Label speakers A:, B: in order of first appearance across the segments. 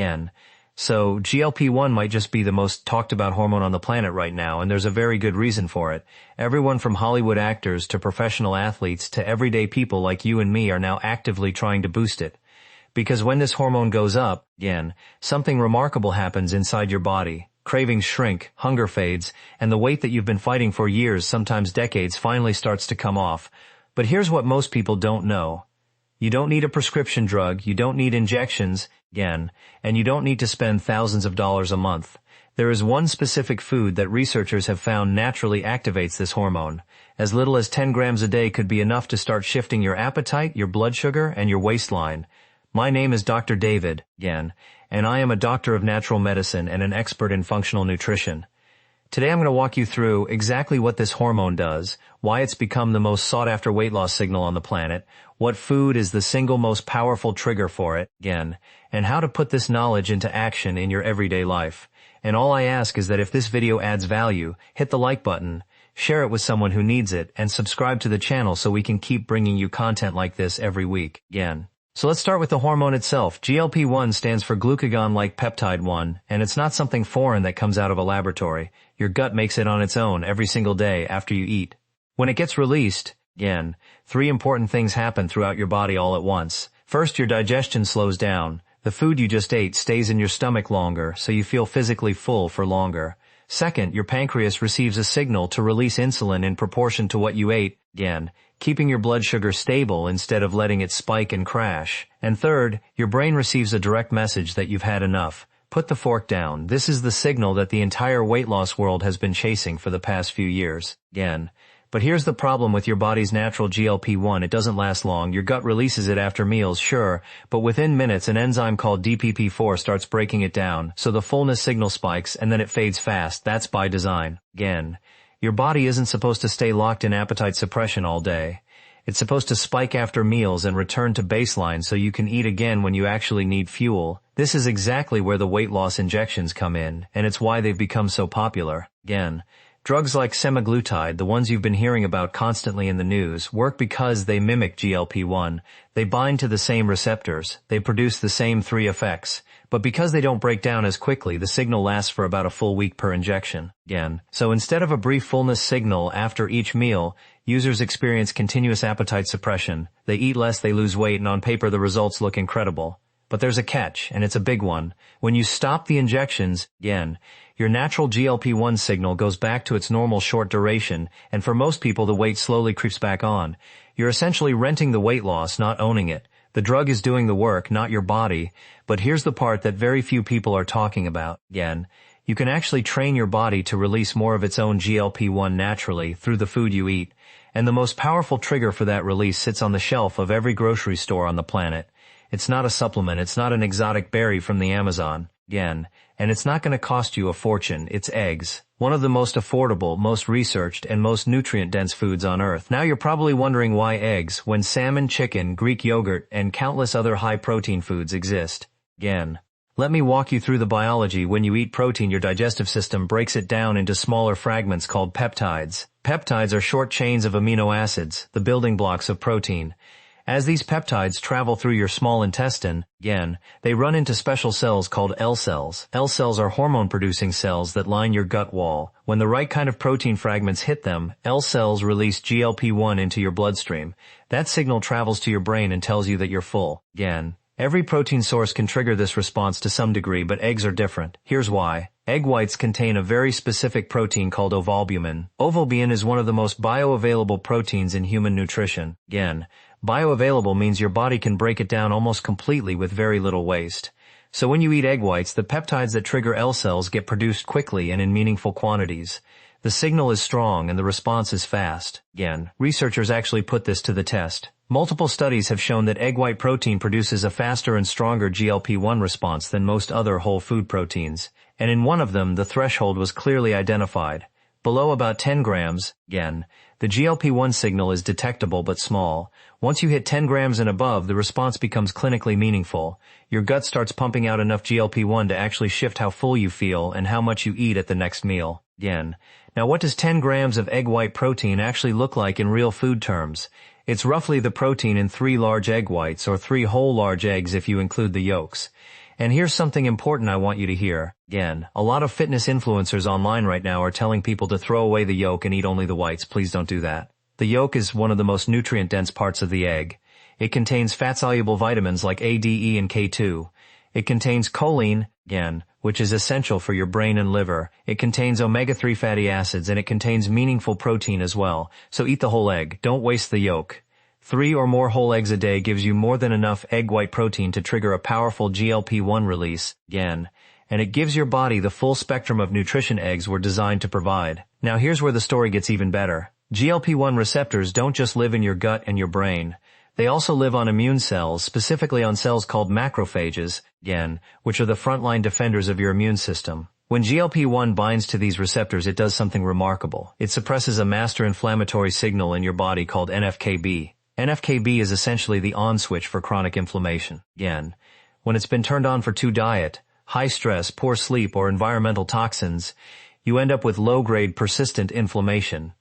A: Again. So GLP-1 might just be the most talked about hormone on the planet right now, and there's a very good reason for it. Everyone from Hollywood actors to professional athletes to everyday people like you and me are now actively trying to boost it. Because when this hormone goes up, again, something remarkable happens inside your body. Cravings shrink, hunger fades, and the weight that you've been fighting for years, sometimes decades, finally starts to come off. But here's what most people don't know. You don't need a prescription drug, you don't need injections, again, and you don't need to spend thousands of dollars a month. There is one specific food that researchers have found naturally activates this hormone. As little as 10 grams a day could be enough to start shifting your appetite, your blood sugar, and your waistline. My name is Dr. David, again, and I am a doctor of natural medicine and an expert in functional nutrition. Today I'm going to walk you through exactly what this hormone does, why it's become the most sought-after weight loss signal on the planet, what food is the single most powerful trigger for it, again, and how to put this knowledge into action in your everyday life. And all I ask is that if this video adds value, hit the like button, share it with someone who needs it, and subscribe to the channel so we can keep bringing you content like this every week, again. So let's start with the hormone itself. GLP-1 stands for glucagon-like peptide 1, and it's not something foreign that comes out of a laboratory. Your gut makes it on its own every single day after you eat. When it gets released, again, 3 important things happen throughout your body all at once. First, your digestion slows down. The food you just ate stays in your stomach longer, so you feel physically full for longer. Second, your pancreas receives a signal to release insulin in proportion to what you ate, again, keeping your blood sugar stable instead of letting it spike and crash. And third, your brain receives a direct message that you've had enough. Put the fork down. This is the signal that the entire weight loss world has been chasing for the past few years. Again. But here's the problem with your body's natural GLP-1. It doesn't last long. Your gut releases it after meals, sure, but within minutes an enzyme called DPP-4 starts breaking it down, so the fullness signal spikes and then it fades fast. That's by design. Again. Your body isn't supposed to stay locked in appetite suppression all day. It's supposed to spike after meals and return to baseline so you can eat again when you actually need fuel. This is exactly where the weight loss injections come in, and it's why they've become so popular. Again, drugs like semaglutide, the ones you've been hearing about constantly in the news, work because they mimic GLP-1. They bind to the same receptors. They produce the same 3 effects. But because they don't break down as quickly, the signal lasts for about a full week per injection. Again. So instead of a brief fullness signal after each meal, users experience continuous appetite suppression. They eat less, they lose weight, and on paper the results look incredible. But there's a catch, and it's a big one. When you stop the injections, again, your natural GLP-1 signal goes back to its normal short duration, and for most people the weight slowly creeps back on. You're essentially renting the weight loss, not owning it. The drug is doing the work, not your body. But here's the part that very few people are talking about. Again, you can actually train your body to release more of its own GLP-1 naturally through the food you eat. And the most powerful trigger for that release sits on the shelf of every grocery store on the planet. It's not a supplement, it's not an exotic berry from the Amazon. Again, and it's not going to cost you a fortune. It's eggs. One of the most affordable, most researched, and most nutrient-dense foods on Earth. Now you're probably wondering why eggs, when salmon, chicken, Greek yogurt, and countless other high-protein foods exist. Again, let me walk you through the biology. When you eat protein, your digestive system breaks it down into smaller fragments called peptides. Peptides are short chains of amino acids, the building blocks of protein. As these peptides travel through your small intestine, again, they run into special cells called L cells. L cells are hormone-producing cells that line your gut wall. When the right kind of protein fragments hit them, L cells release GLP-1 into your bloodstream. That signal travels to your brain and tells you that you're full. Again, every protein source can trigger this response to some degree, but eggs are different. Here's why. Egg whites contain a very specific protein called ovalbumin. Ovalbumin is one of the most bioavailable proteins in human nutrition. Again, bioavailable means your body can break it down almost completely with very little waste. So when you eat egg whites, the peptides that trigger L cells get produced quickly and in meaningful quantities. The signal is strong and the response is fast. Again, researchers actually put this to the test. Multiple studies have shown that egg white protein produces a faster and stronger GLP-1 response than most other whole food proteins. And in one of them, the threshold was clearly identified. Below about 10 grams, again, the GLP-1 signal is detectable but small. Once you hit 10 grams and above, the response becomes clinically meaningful. Your gut starts pumping out enough GLP-1 to actually shift how full you feel and how much you eat at the next meal. Again. Now what does 10 grams of egg white protein actually look like in real food terms? It's roughly the protein in 3 large egg whites, or 3 whole large eggs if you include the yolks. And here's something important I want you to hear. Again, a lot of fitness influencers online right now are telling people to throw away the yolk and eat only the whites. Please don't do that. The yolk is one of the most nutrient-dense parts of the egg. It contains fat-soluble vitamins like A, D, E, and K2. It contains choline, again, which is essential for your brain and liver. It contains omega-3 fatty acids, and it contains meaningful protein as well. So eat the whole egg. Don't waste the yolk. 3 or more whole eggs a day gives you more than enough egg white protein to trigger a powerful GLP-1 release, again, and it gives your body the full spectrum of nutrition eggs were designed to provide. Now here's where the story gets even better. GLP-1 receptors don't just live in your gut and your brain. They also live on immune cells, specifically on cells called macrophages, again, which are the frontline defenders of your immune system. When GLP-1 binds to these receptors, it does something remarkable. It suppresses a master inflammatory signal in your body called NF-κB. NF-κB is essentially the on switch for chronic inflammation. Again, when it's been turned on for too diet, high stress, poor sleep, or environmental toxins, you end up with low-grade persistent inflammation.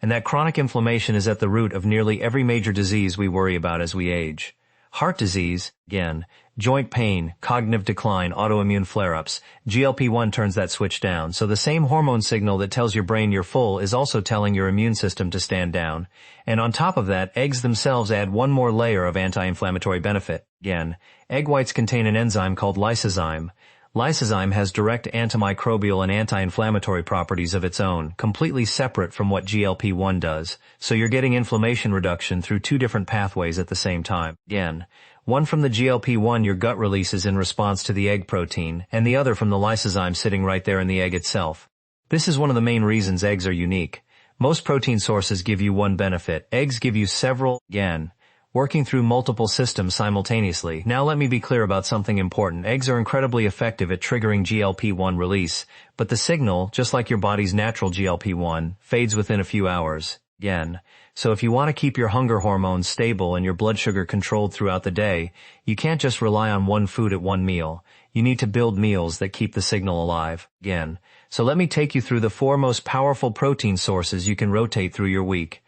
A: And that chronic inflammation is at the root of nearly every major disease we worry about as we age. Heart disease, again, joint pain, cognitive decline, autoimmune flare-ups. GLP-1 turns that switch down, so the same hormone signal that tells your brain you're full is also telling your immune system to stand down. And on top of that, eggs themselves add one more layer of anti-inflammatory benefit. Again, egg whites contain an enzyme called lysozyme. Lysozyme has direct antimicrobial and anti-inflammatory properties of its own, completely separate from what GLP-1 does, so you're getting inflammation reduction through 2 different pathways at the same time. Again, one from the GLP-1 your gut releases in response to the egg protein, and the other from the lysozyme sitting right there in the egg itself. This is one of the main reasons eggs are unique. Most protein sources give you one benefit. Eggs give you several, again, working through multiple systems simultaneously. Now let me be clear about something important. Eggs are incredibly effective at triggering GLP-1 release, but the signal, just like your body's natural GLP-1, fades within a few hours. Again, so if you want to keep your hunger hormones stable and your blood sugar controlled throughout the day, you can't just rely on one food at one meal. You need to build meals that keep the signal alive. Again, so let me take you through the 4 most powerful protein sources you can rotate through your week.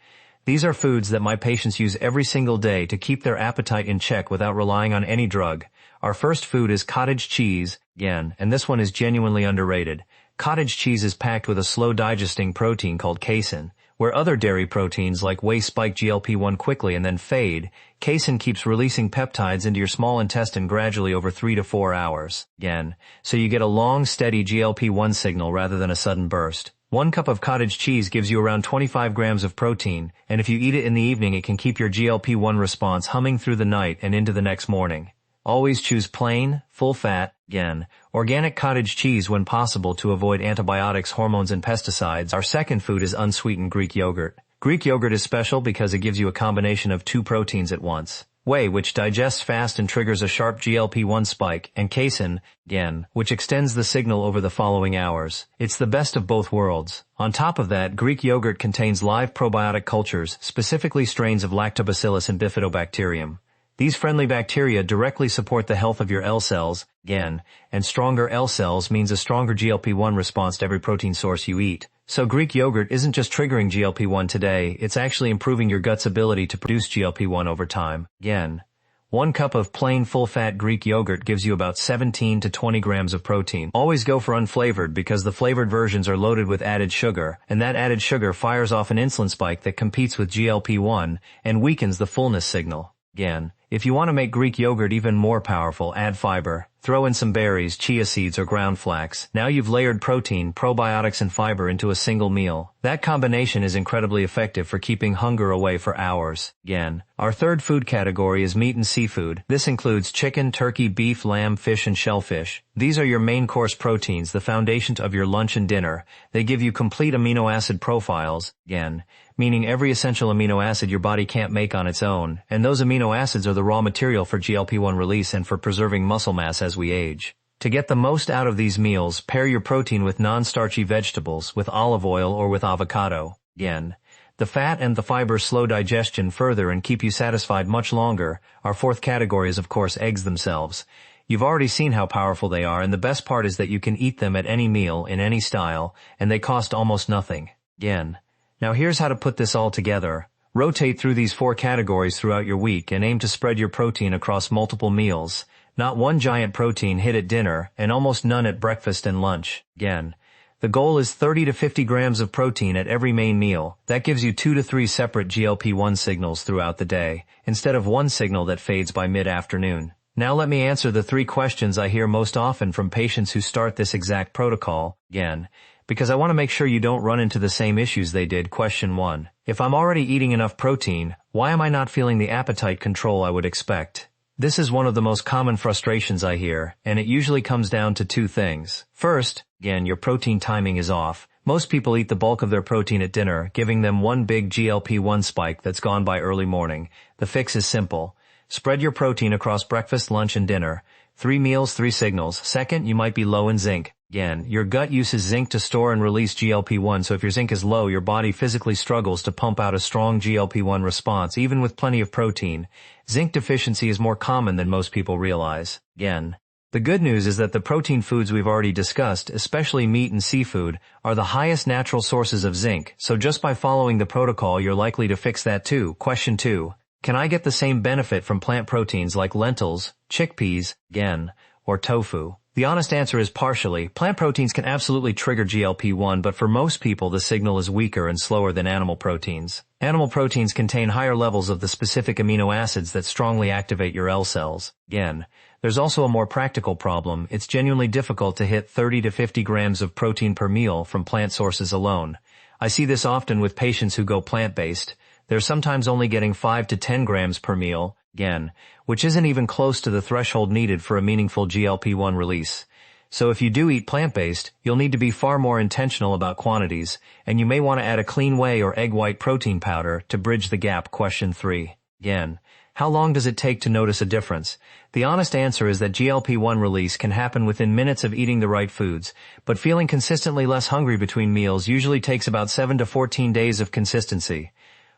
A: These are foods that my patients use every single day to keep their appetite in check without relying on any drug. Our first food is cottage cheese, again, and this one is genuinely underrated. Cottage cheese is packed with a slow-digesting protein called casein. Where other dairy proteins like whey spike GLP-1 quickly and then fade, casein keeps releasing peptides into your small intestine gradually over 3 to 4 hours. Again, so you get a long, steady GLP-1 signal rather than a sudden burst. 1 cup of cottage cheese gives you around 25 grams of protein, and if you eat it in the evening, it can keep your GLP-1 response humming through the night and into the next morning. Always choose plain, full-fat, again, organic cottage cheese when possible to avoid antibiotics, hormones, and pesticides. Our second food is unsweetened Greek yogurt. Greek yogurt is special because it gives you a combination of 2 proteins at once. Whey, which digests fast and triggers a sharp GLP-1 spike, and casein, again, which extends the signal over the following hours. It's the best of both worlds. On top of that, Greek yogurt contains live probiotic cultures, specifically strains of Lactobacillus and Bifidobacterium. These friendly bacteria directly support the health of your L cells, again, and stronger L cells means a stronger GLP-1 response to every protein source you eat. So Greek yogurt isn't just triggering GLP-1 today, it's actually improving your gut's ability to produce GLP-1 over time. Again, 1 cup of plain full-fat Greek yogurt gives you about 17 to 20 grams of protein. Always go for unflavored because the flavored versions are loaded with added sugar, and that added sugar fires off an insulin spike that competes with GLP-1 and weakens the fullness signal. Again, if you want to make Greek yogurt even more powerful, add fiber. Throw in some berries, chia seeds, or ground flax. Now you've layered protein, probiotics, and fiber into a single meal. That combination is incredibly effective for keeping hunger away for hours. Again, our third food category is meat and seafood. This includes chicken, turkey, beef, lamb, fish, and shellfish. These are your main course proteins, the foundation of your lunch and dinner. They give you complete amino acid profiles, again, meaning every essential amino acid your body can't make on its own, and those amino acids are the raw material for GLP-1 release and for preserving muscle mass as we age. To get the most out of these meals, pair your protein with non-starchy vegetables, with olive oil or with avocado. Again, the fat and the fiber slow digestion further and keep you satisfied much longer. Our fourth category is of course eggs themselves. You've already seen how powerful they are, and the best part is that you can eat them at any meal, in any style, and they cost almost nothing. Again, now here's how to put this all together. Rotate through these 4 categories throughout your week and aim to spread your protein across multiple meals. Not one giant protein hit at dinner, and almost none at breakfast and lunch. Again, the goal is 30 to 50 grams of protein at every main meal. That gives you 2 to 3 separate GLP-1 signals throughout the day, instead of one signal that fades by mid-afternoon. Now let me answer the 3 questions I hear most often from patients who start this exact protocol, again, because I want to make sure you don't run into the same issues they did. Question 1. If I'm already eating enough protein, why am I not feeling the appetite control I would expect? This is one of the most common frustrations I hear, and it usually comes down to 2 things. First, again, your protein timing is off. Most people eat the bulk of their protein at dinner, giving them one big GLP-1 spike that's gone by early morning. The fix is simple. Spread your protein across breakfast, lunch, and dinner. 3 meals, 3 signals. Second, you might be low in zinc. Again, your gut uses zinc to store and release GLP-1, so if your zinc is low, your body physically struggles to pump out a strong GLP-1 response, even with plenty of protein. Zinc deficiency is more common than most people realize. Again, the good news is that the protein foods we've already discussed, especially meat and seafood, are the highest natural sources of zinc, so just by following the protocol, you're likely to fix that too. Question 2. Can I get the same benefit from plant proteins like lentils, chickpeas, again, or tofu? The honest answer is partially. Plant proteins can absolutely trigger GLP-1, but for most people the signal is weaker and slower than animal proteins. Animal proteins contain higher levels of the specific amino acids that strongly activate your L cells. Again, there's also a more practical problem. It's genuinely difficult to hit 30 to 50 grams of protein per meal from plant sources alone. I see this often with patients who go plant-based. They're sometimes only getting 5 to 10 grams per meal, again, which isn't even close to the threshold needed for a meaningful GLP-1 release. So if you do eat plant-based, you'll need to be far more intentional about quantities, and you may want to add a clean whey or egg white protein powder to bridge the gap. Question 3. Again, how long does it take to notice a difference? The honest answer is that GLP-1 release can happen within minutes of eating the right foods, but feeling consistently less hungry between meals usually takes about 7 to 14 days of consistency.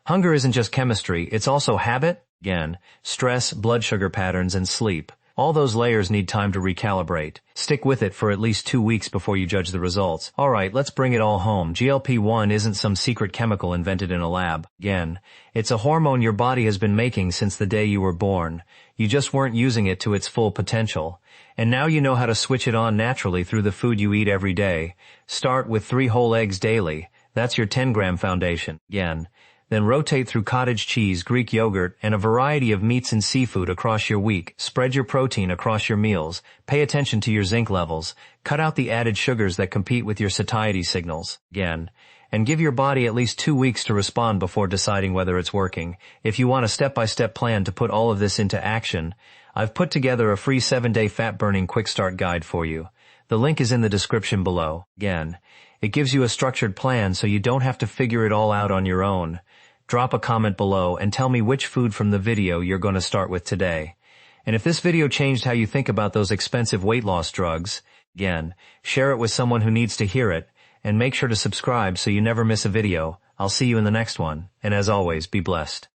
A: Hunger isn't just chemistry, it's also habit, again, stress, blood sugar patterns, and sleep. All those layers need time to recalibrate. Stick with it for at least 2 weeks before you judge the results. Alright, let's bring it all home. GLP-1 isn't some secret chemical invented in a lab. Again, it's a hormone your body has been making since the day you were born. You just weren't using it to its full potential. And now you know how to switch it on naturally through the food you eat every day. Start with 3 whole eggs daily. That's your 10-gram foundation. Again, then rotate through cottage cheese, Greek yogurt, and a variety of meats and seafood across your week. Spread your protein across your meals. Pay attention to your zinc levels. Cut out the added sugars that compete with your satiety signals. Again, and give your body at least 2 weeks to respond before deciding whether it's working. If you want a step-by-step plan to put all of this into action, I've put together a free 7-day fat-burning quick start guide for you. The link is in the description below. Again, it gives you a structured plan so you don't have to figure it all out on your own. Drop a comment below and tell me which food from the video you're going to start with today. And if this video changed how you think about those expensive weight loss drugs, again, share it with someone who needs to hear it, and make sure to subscribe so you never miss a video. I'll see you in the next one, and as always, be blessed.